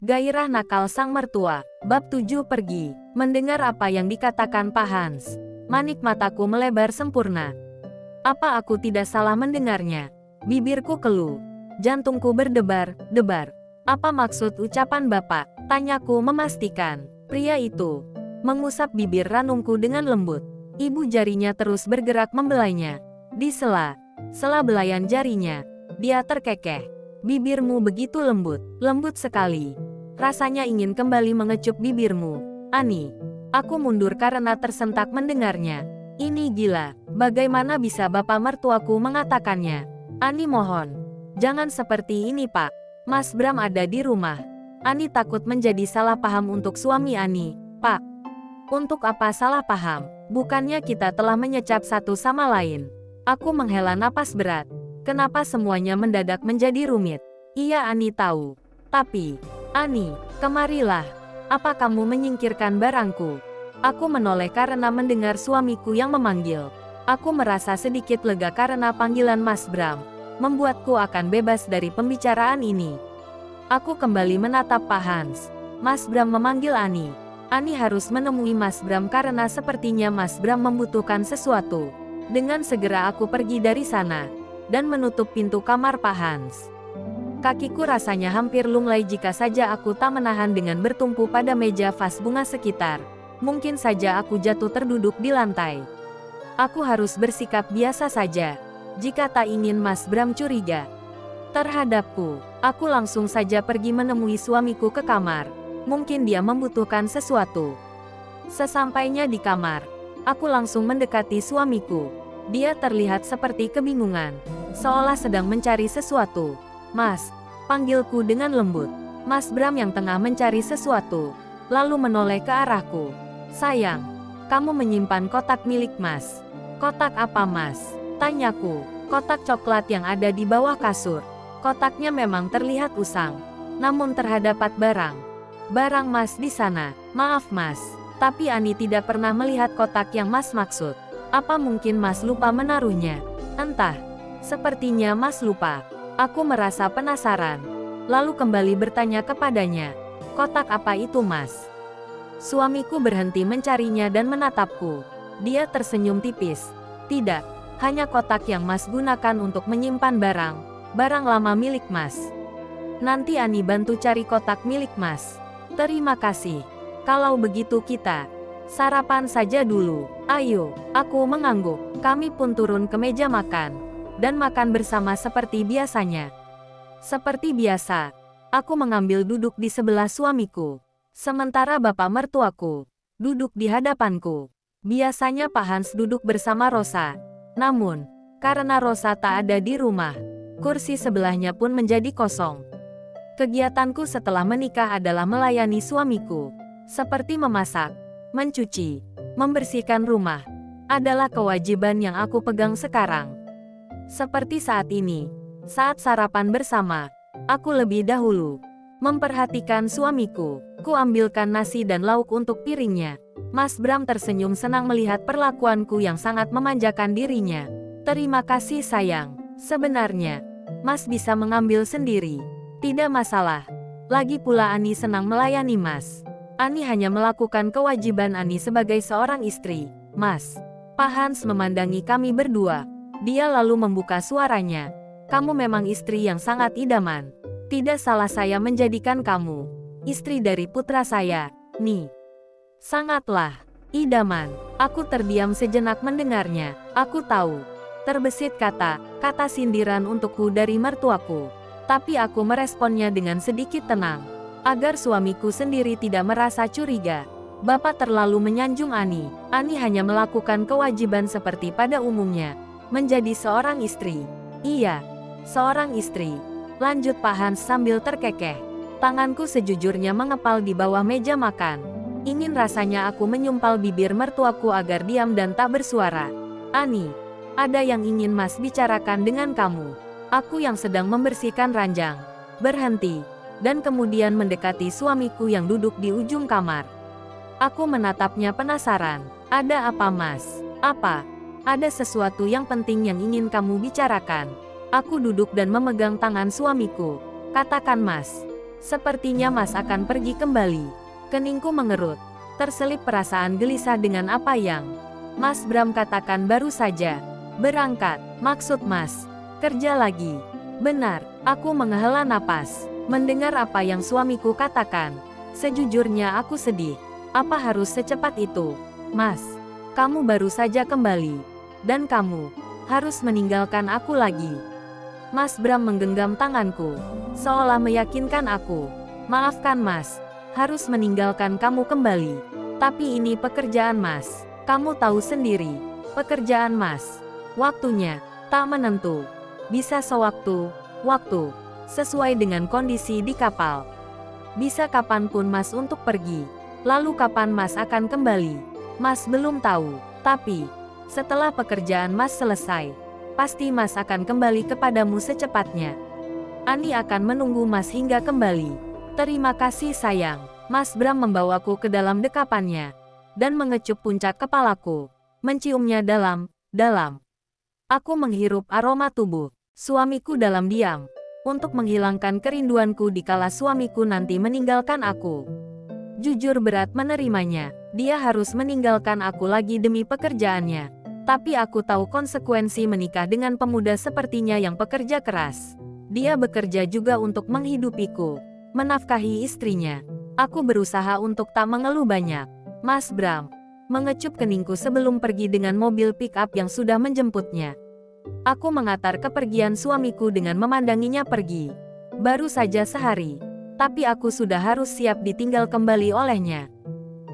Gairah nakal sang mertua. Bab 7 pergi. Mendengar apa yang dikatakan Pak Hans, manik mataku melebar sempurna. Apa aku tidak salah mendengarnya? Bibirku keluh. Jantungku berdebar-debar. Apa maksud ucapan Bapak? Tanyaku memastikan. Pria itu mengusap bibir ranumku dengan lembut. Ibu jarinya terus bergerak membelainya. Di sela belayan jarinya, dia terkekeh. Bibirmu begitu lembut, lembut sekali. Rasanya ingin kembali mengecup bibirmu, Ani. Aku mundur karena tersentak mendengarnya. Ini gila, bagaimana bisa bapak mertuaku mengatakannya? Ani mohon, jangan seperti ini Pak. Mas Bram ada di rumah. Ani takut menjadi salah paham untuk suami Ani. Pak, untuk apa salah paham? Bukannya kita telah menyecap satu sama lain? Aku menghela napas berat. Kenapa semuanya mendadak menjadi rumit? Iya Ani tahu. Tapi, Ani, kemarilah. Apa kamu menyingkirkan barangku? Aku menoleh karena mendengar suamiku yang memanggil. Aku merasa sedikit lega karena panggilan Mas Bram membuatku akan bebas dari pembicaraan ini. Aku kembali menatap Pak Hans. Mas Bram memanggil Ani. Ani harus menemui Mas Bram karena sepertinya Mas Bram membutuhkan sesuatu. Dengan segera aku pergi dari sana dan menutup pintu kamar Pak Hans. Kakiku rasanya hampir lunglai jika saja aku tak menahan dengan bertumpu pada meja vas bunga sekitar. Mungkin saja aku jatuh terduduk di lantai. Aku harus bersikap biasa saja jika tak ingin Mas Bram curiga terhadapku. Aku langsung saja pergi menemui suamiku ke kamar. Mungkin dia membutuhkan sesuatu. Sesampainya di kamar, aku langsung mendekati suamiku. Dia terlihat seperti kebingungan, seolah sedang mencari sesuatu. Mas, panggilku dengan lembut. Mas Bram yang tengah mencari sesuatu, lalu menoleh ke arahku. Sayang, kamu menyimpan kotak milik Mas. Kotak apa Mas? Tanyaku. Kotak coklat yang ada di bawah kasur. Kotaknya memang terlihat usang, namun terdapat barang Mas di sana. Maaf Mas, tapi Ani tidak pernah melihat kotak yang Mas maksud. Apa mungkin Mas lupa menaruhnya? Entah, sepertinya Mas lupa. Aku merasa penasaran, lalu kembali bertanya kepadanya. Kotak apa itu Mas? Suamiku berhenti mencarinya dan menatapku. Dia tersenyum tipis. Tidak, hanya kotak yang Mas gunakan untuk menyimpan barang lama milik Mas. Nanti Ani bantu cari kotak milik Mas. Terima kasih. Kalau begitu kita sarapan saja dulu. Ayo, aku mengangguk. Kami pun turun ke meja makan dan makan bersama seperti biasanya. Seperti biasa, aku mengambil duduk di sebelah suamiku, sementara bapak mertuaku duduk di hadapanku. Biasanya Pak Hans duduk bersama Rosa. Namun, karena Rosa tak ada di rumah, kursi sebelahnya pun menjadi kosong. Kegiatanku setelah menikah adalah melayani suamiku, seperti memasak, mencuci, membersihkan rumah, adalah kewajiban yang aku pegang sekarang. Seperti saat ini, saat sarapan bersama, aku lebih dahulu memperhatikan suamiku. Ku ambilkan nasi dan lauk untuk piringnya. Mas Bram tersenyum senang melihat perlakuanku yang sangat memanjakan dirinya. Terima kasih sayang, sebenarnya, Mas bisa mengambil sendiri. Tidak masalah. Lagi pula Ani senang melayani Mas. Ani hanya melakukan kewajiban Ani sebagai seorang istri. Mas. Pak Hans memandangi kami berdua. Dia lalu membuka suaranya. Kamu memang istri yang sangat idaman. Tidak salah saya menjadikan kamu istri dari putra saya, Ni. Sangatlah idaman. Aku terdiam sejenak mendengarnya. Aku tahu. Terbesit kata sindiran untukku dari mertuaku. Tapi aku meresponnya dengan sedikit tenang, agar suamiku sendiri tidak merasa curiga. Bapak terlalu menyanjung Ani. Ani hanya melakukan kewajiban seperti pada umumnya, menjadi seorang istri. Iya, seorang istri. Lanjut Pak Hans sambil terkekeh. Tanganku sejujurnya mengepal di bawah meja makan. Ingin rasanya aku menyumpal bibir mertuaku agar diam dan tak bersuara. Ani, ada yang ingin Mas bicarakan dengan kamu. Aku yang sedang membersihkan ranjang, berhenti, dan kemudian mendekati suamiku yang duduk di ujung kamar. Aku menatapnya penasaran. Ada apa Mas? Apa? Ada sesuatu yang penting yang ingin kamu bicarakan? Aku duduk dan memegang tangan suamiku. Katakan Mas. Sepertinya Mas akan pergi kembali. Keningku mengerut. Terselip perasaan gelisah dengan apa yang Mas Bram katakan baru saja. Berangkat, maksud Mas. Kerja lagi. Benar, aku menghela napas. Mendengar apa yang suamiku katakan. Sejujurnya aku sedih. Apa harus secepat itu? Mas, kamu baru saja kembali. Dan kamu harus meninggalkan aku lagi. Mas Bram menggenggam tanganku, seolah meyakinkan aku. Maafkan Mas, harus meninggalkan kamu kembali. Tapi ini pekerjaan Mas. Kamu tahu sendiri, pekerjaan Mas. Waktunya tak menentu. Bisa sewaktu-waktu, sesuai dengan kondisi di kapal. Bisa kapanpun Mas untuk pergi. Lalu kapan Mas akan kembali? Mas belum tahu, tapi setelah pekerjaan Mas selesai, pasti Mas akan kembali kepadamu secepatnya. Ani akan menunggu Mas hingga kembali. Terima kasih sayang. Mas Bram membawaku ke dalam dekapannya dan mengecup puncak kepalaku, menciumnya dalam-dalam. Aku menghirup aroma tubuh suamiku dalam diam, untuk menghilangkan kerinduanku dikala suamiku nanti meninggalkan aku. Jujur berat menerimanya, dia harus meninggalkan aku lagi demi pekerjaannya. Tapi aku tahu konsekuensi menikah dengan pemuda sepertinya yang pekerja keras. Dia bekerja juga untuk menghidupiku, menafkahi istrinya. Aku berusaha untuk tak mengeluh banyak. Mas Bram mengecup keningku sebelum pergi dengan mobil pick-up yang sudah menjemputnya. Aku mengatar kepergian suamiku dengan memandanginya pergi. Baru saja sehari, tapi aku sudah harus siap ditinggal kembali olehnya.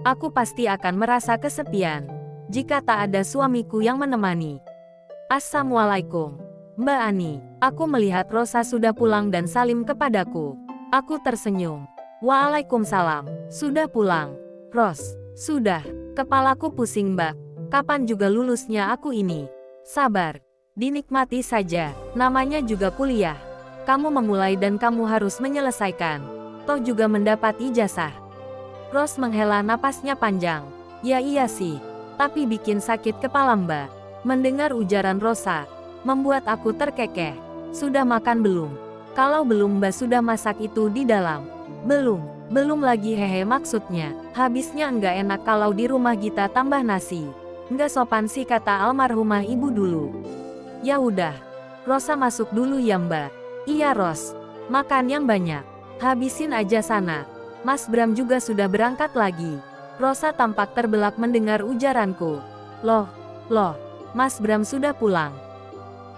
Aku pasti akan merasa kesepian jika tak ada suamiku yang menemani. Assalamualaikum, Mbak Ani. Aku melihat Rosa sudah pulang dan salim kepadaku. Aku tersenyum. Waalaikumsalam. Sudah pulang, Ros? Sudah. Kepalaku pusing, Mbak. Kapan juga lulusnya aku ini? Sabar. Dinikmati saja. Namanya juga kuliah. Kamu memulai dan kamu harus menyelesaikan. Toh juga mendapat ijazah. Ros menghela napasnya panjang. Ya iya sih. Tapi bikin sakit kepala, Mbak. Mendengar ujaran Rosa membuat aku terkekeh. Sudah makan belum? Kalau belum, Mbak sudah masak itu di dalam. Belum lagi, hehe, maksudnya habisnya enggak enak kalau di rumah kita tambah nasi. Enggak sopan sih, kata almarhumah ibu dulu. Ya udah, Rosa masuk dulu ya, Mbak. Iya Ros, makan yang banyak. Habisin aja sana. Mas Bram juga sudah berangkat lagi. Rosa tampak terbelak mendengar ujaranku. Loh, Mas Bram sudah pulang.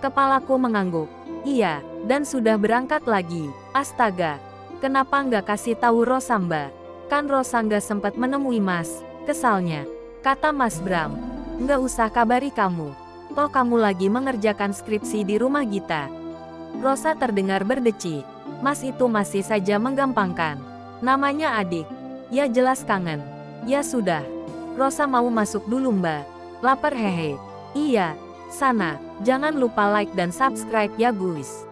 Kepalaku mengangguk. Iya, dan sudah berangkat lagi. Astaga, kenapa nggak kasih tahu Rosa, Mbak? Kan Rosa nggak sempat menemui Mas, kesalnya. Kata Mas Bram, nggak usah kabari kamu. Toh kamu lagi mengerjakan skripsi di rumah Gita. Rosa terdengar berdecit. Mas itu masih saja menggampangkan. Namanya adik. Ya jelas kangen. Ya sudah. Rosa mau masuk dulu, Mbak. Lapar, hehe. Iya, sana. Jangan lupa like dan subscribe ya guys.